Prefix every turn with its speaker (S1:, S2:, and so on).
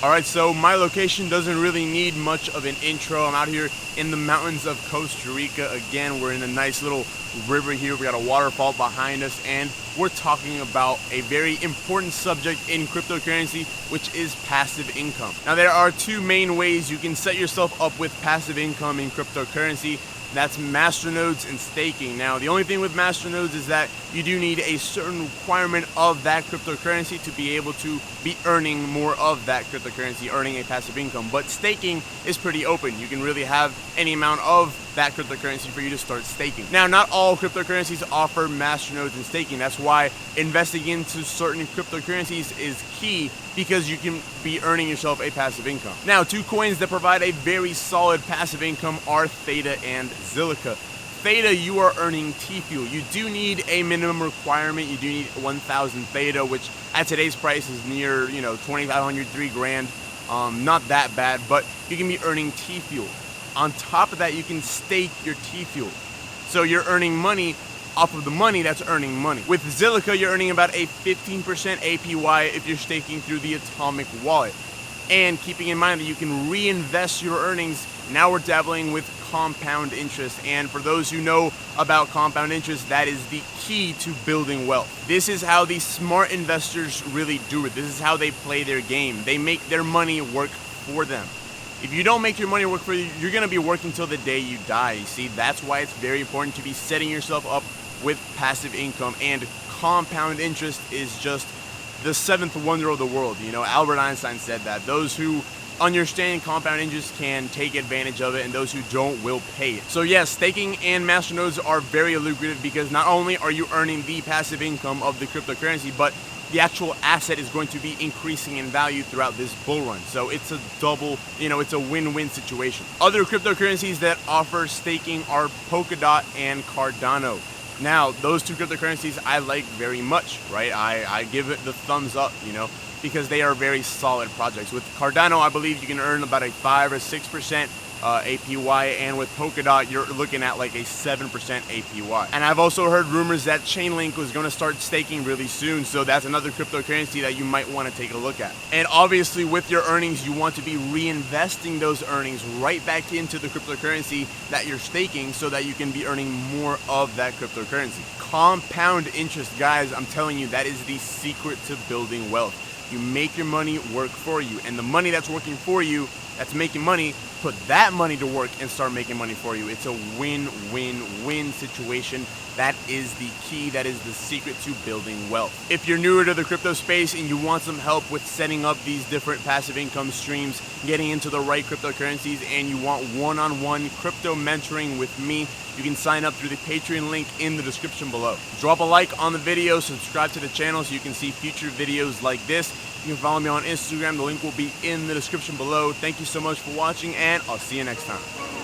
S1: Alright, so my location doesn't really need much of an intro. I'm out here in the mountains of Costa Rica. Again, we're in a nice little river here. We got a waterfall behind us, and we're talking about a very important subject in cryptocurrency, which is passive income. Now, there are two main ways you can set yourself up with passive income in cryptocurrency. That's masternodes and staking. Now, the only thing with masternodes is that you do need a certain requirement of that cryptocurrency to be able to be earning more of that cryptocurrency, earning a passive income. But staking is pretty open. You can really have any amount of that cryptocurrency for you to start staking. Now, not all cryptocurrencies offer masternodes and staking. That's why investing into certain cryptocurrencies is key, because you can be earning yourself a passive income. Now, two coins that provide a very solid passive income are Theta and Zilliqa. Theta, you are earning Tfuel. You do need a minimum requirement. You do need 1,000 Theta, which at today's price is near, 2,500, 3 grand. Not that bad, but you can be earning Tfuel. On top of that, you can stake your Tfuel. So you're earning money off of the money that's earning money. With Zilliqa, you're earning about a 15% APY if you're staking through the Atomic wallet. And keeping in mind that you can reinvest your earnings, now we're dabbling with compound interest. And for those who know about compound interest, that is the key to building wealth. This is how the smart investors really do it. This is how they play their game. They make their money work for them. If you don't make your money work for you, you're gonna be working till the day you die. You see, that's why it's very important to be setting yourself up with passive income, and compound interest is just the seventh wonder of the world. Albert Einstein said that those who understand compound interest can take advantage of it, and those who don't will pay it. So yes, staking and masternodes are very lucrative, because not only are you earning the passive income of the cryptocurrency, but the actual asset is going to be increasing in value throughout this bull run. So it's a double, it's a win-win situation. Other cryptocurrencies that offer staking are Polkadot and Cardano. Now, those two cryptocurrencies I like very much, right? I give it the thumbs up, because they are very solid projects. With Cardano, I believe you can earn about a 5 or 6% APY, and with Polkadot, you're looking at like a 7% APY. And I've also heard rumors that Chainlink was going to start staking really soon, so that's another cryptocurrency that you might want to take a look at. And obviously, with your earnings, you want to be reinvesting those earnings right back into the cryptocurrency that you're staking, so that you can be earning more of that cryptocurrency. Compound interest, guys, I'm telling you, that is the secret to building wealth. You make your money work for you, and the money that's working for you, that's making money, put that money to work and start making money for you. It's a win-win-win situation. That is the key. That is the secret to building wealth. If you're newer to the crypto space and you want some help with setting up these different passive income streams, getting into the right cryptocurrencies, and you want one-on-one crypto mentoring with me, you can sign up through the Patreon link in the description below. Drop a like on the video, subscribe to the channel so you can see future videos like this. You can follow me on Instagram. The link will be in the description below. Thank you so much for watching, and I'll see you next time.